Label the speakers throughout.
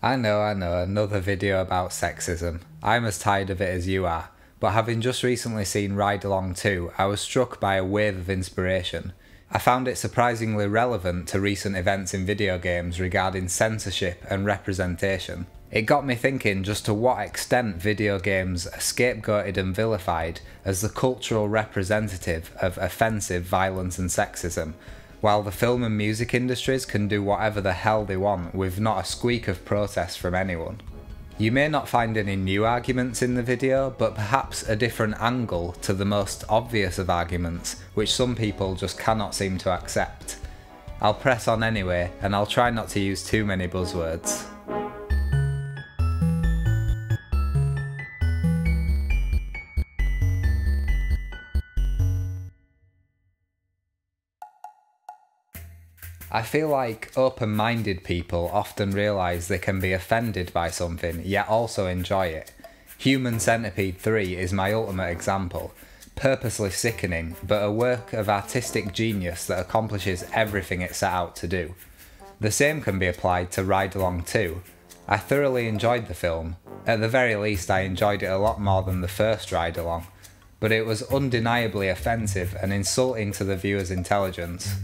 Speaker 1: I know, another video about sexism. I'm as tired of it as you are, but having just recently seen Ride Along 2, I was struck by a wave of inspiration. I found it surprisingly relevant to recent events in video games regarding censorship and representation. It got me thinking just to what extent video games are scapegoated and vilified as the cultural representative of offensive violence and sexism, while the film and music industries can do whatever the hell they want with not a squeak of protest from anyone. You may not find any new arguments in the video, but perhaps a different angle to the most obvious of arguments, which some people just cannot seem to accept. I'll press on anyway, and I'll try not to use too many buzzwords. I feel like open-minded people often realise they can be offended by something, yet also enjoy it. Human Centipede 3 is my ultimate example. Purposely sickening, but a work of artistic genius that accomplishes everything it set out to do. The same can be applied to Ride Along 2. I thoroughly enjoyed the film. At the very least, I enjoyed it a lot more than the first Ride Along. But it was undeniably offensive and insulting to the viewer's intelligence.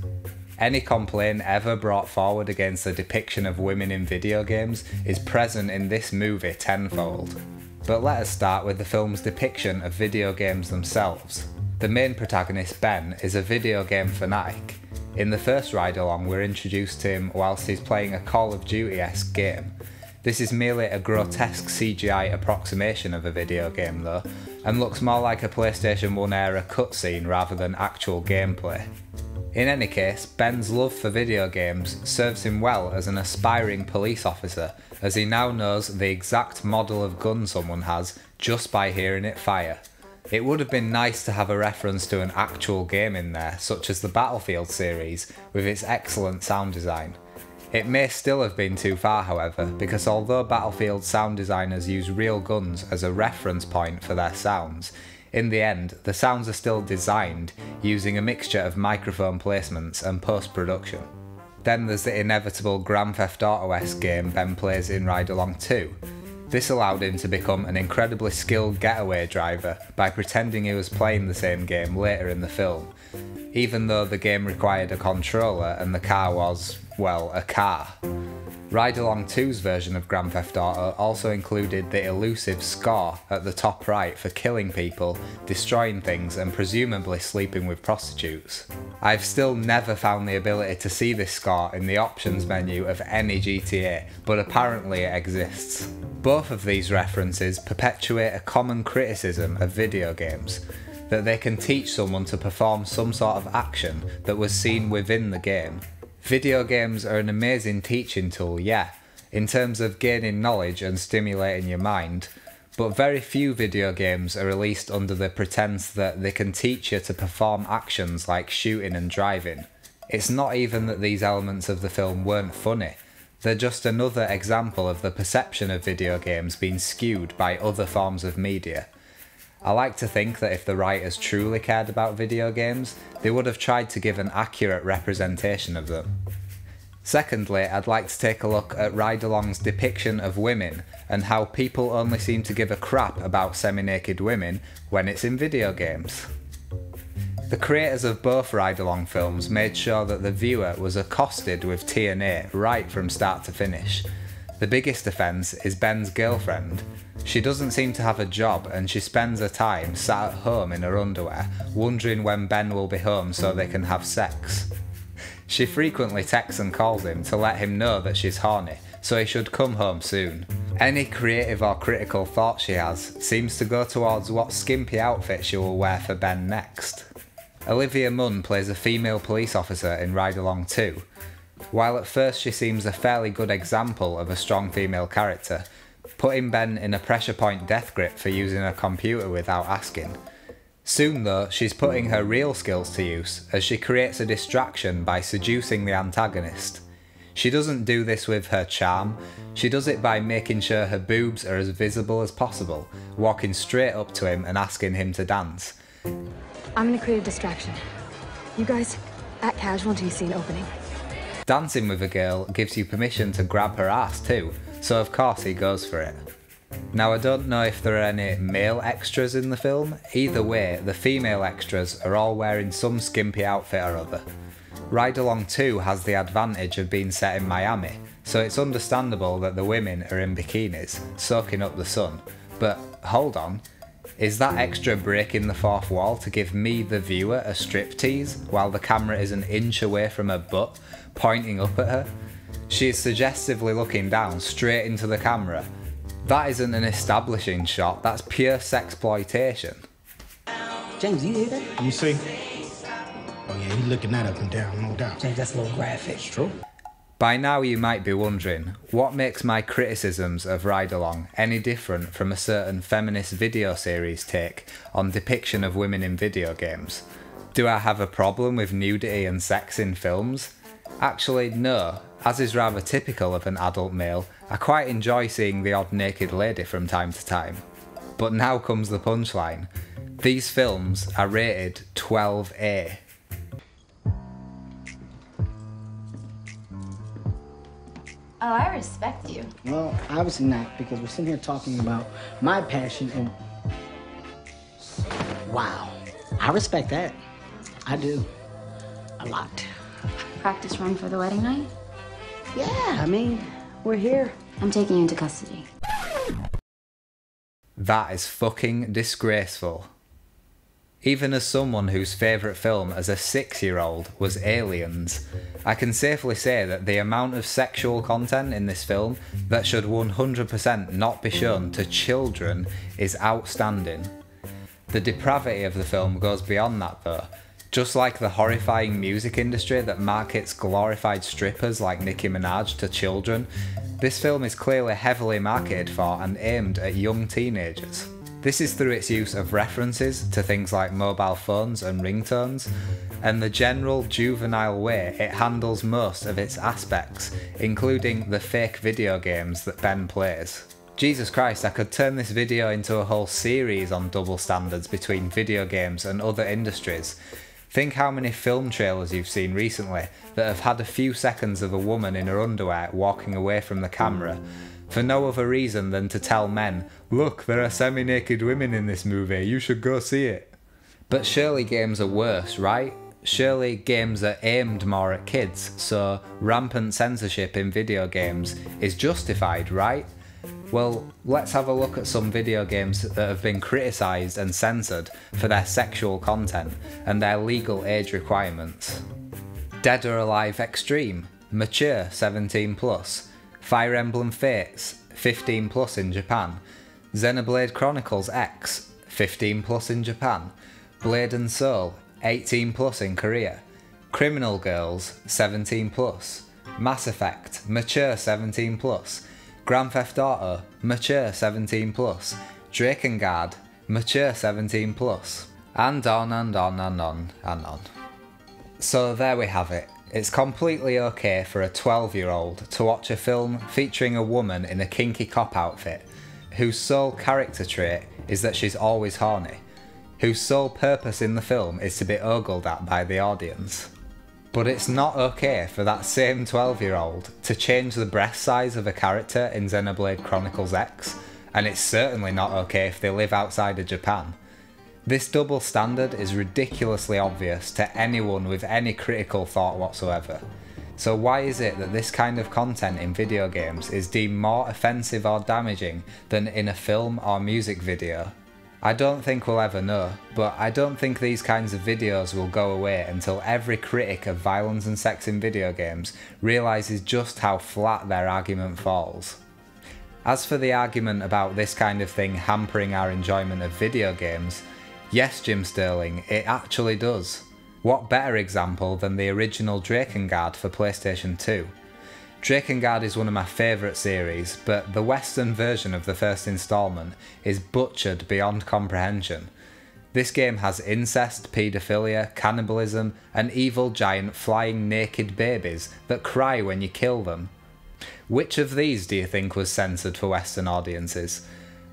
Speaker 1: Any complaint ever brought forward against the depiction of women in video games is present in this movie tenfold. But let us start with the film's depiction of video games themselves. The main protagonist, Ben, is a video game fanatic. In the first Ride Along, we're introduced to him whilst he's playing a Call of Duty-esque game. This is merely a grotesque CGI approximation of a video game though, and looks more like a PlayStation 1 era cutscene rather than actual gameplay. In any case, Ben's love for video games serves him well as an aspiring police officer, as he now knows the exact model of gun someone has just by hearing it fire. It would have been nice to have a reference to an actual game in there, such as the Battlefield series, with its excellent sound design. It may still have been too far however, because although Battlefield sound designers use real guns as a reference point for their sounds, in the end, the sounds are still designed using a mixture of microphone placements and post-production. Then there's the inevitable Grand Theft Auto-esque game Ben plays in Ride Along 2. This allowed him to become an incredibly skilled getaway driver by pretending he was playing the same game later in the film, even though the game required a controller and the car was, well, a car. Ride Along 2's version of Grand Theft Auto also included the elusive score at the top right for killing people, destroying things and presumably sleeping with prostitutes. I've still never found the ability to see this score in the options menu of any GTA, but apparently it exists. Both of these references perpetuate a common criticism of video games, that they can teach someone to perform some sort of action that was seen within the game. Video games are an amazing teaching tool, yeah, in terms of gaining knowledge and stimulating your mind, but very few video games are released under the pretense that they can teach you to perform actions like shooting and driving. It's not even that these elements of the film weren't funny, they're just another example of the perception of video games being skewed by other forms of media. I like to think that if the writers truly cared about video games, they would have tried to give an accurate representation of them. Secondly, I'd like to take a look at Ride Along's depiction of women and how people only seem to give a crap about semi-naked women when it's in video games. The creators of both Ride Along films made sure that the viewer was accosted with TNA right from start to finish. The biggest offence is Ben's girlfriend. She doesn't seem to have a job and she spends her time sat at home in her underwear, wondering when Ben will be home so they can have sex. She frequently texts and calls him to let him know that she's horny, so he should come home soon. Any creative or critical thought she has seems to go towards what skimpy outfit she will wear for Ben next. Olivia Munn plays a female police officer in Ride Along 2. While at first she seems a fairly good example of a strong female character, putting Ben in a pressure point death grip for using a computer without asking. Soon though, she's putting her real skills to use as she creates a distraction by seducing the antagonist. She doesn't do this with her charm, she does it by making sure her boobs are as visible as possible, walking straight up to him and asking him to dance.
Speaker 2: I'm gonna create a distraction. You guys, at casualty scene opening.
Speaker 1: Dancing with a girl gives you permission to grab her ass too, so of course he goes for it. Now I don't know if there are any male extras in the film, either way the female extras are all wearing some skimpy outfit or other. Ride Along 2 has the advantage of being set in Miami, so it's understandable that the women are in bikinis, soaking up the sun. But hold on, is that extra breaking the fourth wall to give me, the viewer, a striptease while the camera is an inch away from her butt, pointing up at her? She is suggestively looking down straight into the camera. That isn't an establishing shot, that's pure sexploitation.
Speaker 3: James, you hear that?
Speaker 4: You see? Oh yeah, he's looking that up and down, no doubt.
Speaker 3: James, that's a little graphic.
Speaker 4: It's true.
Speaker 1: By now you might be wondering, what makes my criticisms of Ride Along any different from a certain feminist video series take on depiction of women in video games? Do I have a problem with nudity and sex in films? Actually, no. As is rather typical of an adult male, I quite enjoy seeing the odd naked lady from time to time. But now comes the punchline. These films are rated 12A.
Speaker 2: Oh, I respect you.
Speaker 3: Well, obviously not, because we're sitting here talking about my passion and... Wow. I respect that. I do. A lot.
Speaker 2: Practice run for the wedding night?
Speaker 3: Yeah, I mean, we're here.
Speaker 2: I'm taking you into custody.
Speaker 1: That is fucking disgraceful. Even as someone whose favourite film as a 6-year-old was Aliens, I can safely say that the amount of sexual content in this film that should 100% not be shown to children is outstanding. The depravity of the film goes beyond that though. Just like the horrifying music industry that markets glorified strippers like Nicki Minaj to children, this film is clearly heavily marketed for and aimed at young teenagers. This is through its use of references to things like mobile phones and ringtones, and the general juvenile way it handles most of its aspects, including the fake video games that Ben plays. Jesus Christ, I could turn this video into a whole series on double standards between video games and other industries. Think how many film trailers you've seen recently that have had a few seconds of a woman in her underwear walking away from the camera, for no other reason than to tell men, look, there are semi-naked women in this movie, you should go see it. But surely games are worse, right? Surely games are aimed more at kids, so rampant censorship in video games is justified, right? Well, let's have a look at some video games that have been criticised and censored for their sexual content and their legal age requirements. Dead or Alive Extreme, mature 17+. Fire Emblem Fates, 15+ in Japan. Xenoblade Chronicles X, 15+ in Japan. Blade and Soul, 18+ in Korea. Criminal Girls, 17+. Mass Effect, mature 17+. Grand Theft Auto, mature 17+. Drakengard, mature 17+. And on and on and on and on. So there we have it. It's completely okay for a 12-year-old to watch a film featuring a woman in a kinky cop outfit, whose sole character trait is that she's always horny, whose sole purpose in the film is to be ogled at by the audience. But it's not okay for that same 12-year-old to change the breast size of a character in Xenoblade Chronicles X, and it's certainly not okay if they live outside of Japan. This double standard is ridiculously obvious to anyone with any critical thought whatsoever. So why is it that this kind of content in video games is deemed more offensive or damaging than in a film or music video? I don't think we'll ever know, but I don't think these kinds of videos will go away until every critic of violence and sex in video games realises just how flat their argument falls. As for the argument about this kind of thing hampering our enjoyment of video games, yes, Jim Sterling, it actually does. What better example than the original Drakengard for PlayStation 2? Drakengard is one of my favourite series, but the Western version of the first instalment is butchered beyond comprehension. This game has incest, paedophilia, cannibalism, and evil giant flying naked babies that cry when you kill them. Which of these do you think was censored for Western audiences?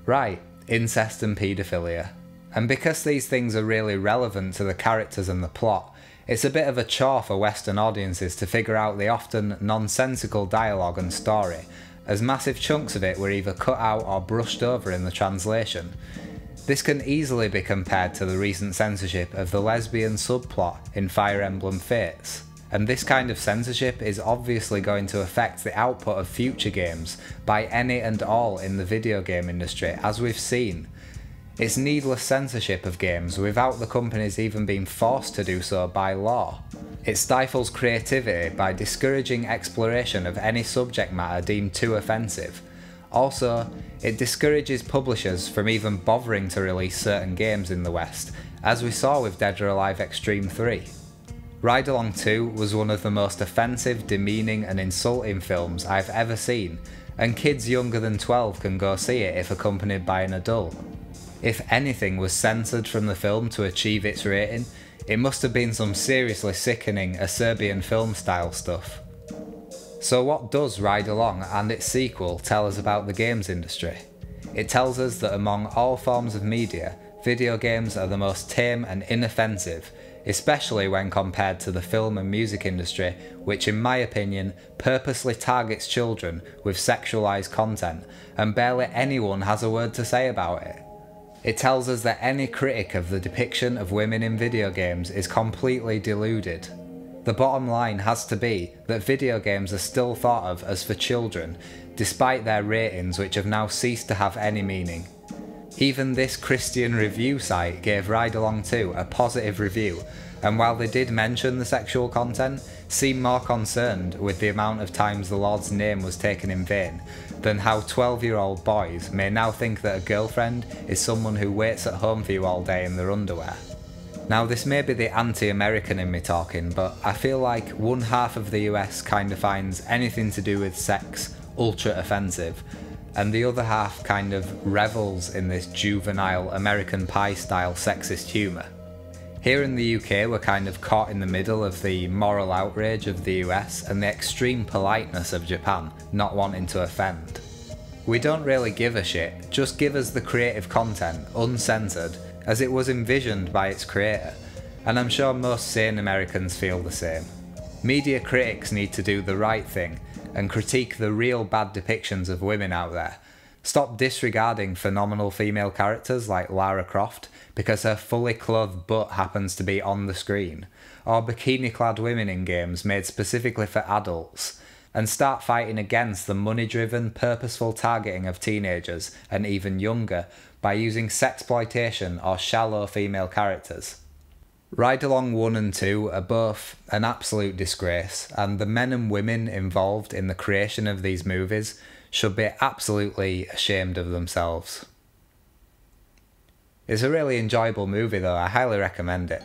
Speaker 1: Right, incest and paedophilia. And because these things are really relevant to the characters and the plot, it's a bit of a chore for Western audiences to figure out the often nonsensical dialogue and story, as massive chunks of it were either cut out or brushed over in the translation. This can easily be compared to the recent censorship of the lesbian subplot in Fire Emblem Fates, and this kind of censorship is obviously going to affect the output of future games by any and all in the video game industry, as we've seen. It's needless censorship of games without the companies even being forced to do so by law. It stifles creativity by discouraging exploration of any subject matter deemed too offensive. Also, it discourages publishers from even bothering to release certain games in the West, as we saw with Dead or Alive Extreme 3. Ride Along 2 was one of the most offensive, demeaning and insulting films I've ever seen, and kids younger than 12 can go see it if accompanied by an adult. If anything was censored from the film to achieve its rating, it must have been some seriously sickening Serbian film style stuff. So what does Ride Along and its sequel tell us about the games industry? It tells us that among all forms of media, video games are the most tame and inoffensive, especially when compared to the film and music industry, which in my opinion purposely targets children with sexualised content, and barely anyone has a word to say about it. It tells us that any critic of the depiction of women in video games is completely deluded. The bottom line has to be that video games are still thought of as for children, despite their ratings which have now ceased to have any meaning. Even this Christian review site gave Ride Along 2 a positive review, and while they did mention the sexual content, seemed more concerned with the amount of times the Lord's name was taken in vain than how 12-year-old boys may now think that a girlfriend is someone who waits at home for you all day in their underwear. Now this may be the anti-American in me talking, but I feel like one half of the US kind of finds anything to do with sex ultra offensive, and the other half kind of revels in this juvenile American Pie style sexist humour. Here in the UK we're kind of caught in the middle of the moral outrage of the US and the extreme politeness of Japan, not wanting to offend. We don't really give a shit, just give us the creative content, uncensored, as it was envisioned by its creator, and I'm sure most sane Americans feel the same. Media critics need to do the right thing and critique the real bad depictions of women out there. Stop disregarding phenomenal female characters like Lara Croft because her fully clothed butt happens to be on the screen, or bikini-clad women in games made specifically for adults, and start fighting against the money-driven, purposeful targeting of teenagers and even younger by using sexploitation or shallow female characters. Ride Along 1 and 2 are both an absolute disgrace, and the men and women involved in the creation of these movies should be absolutely ashamed of themselves. It's a really enjoyable movie though, I highly recommend it.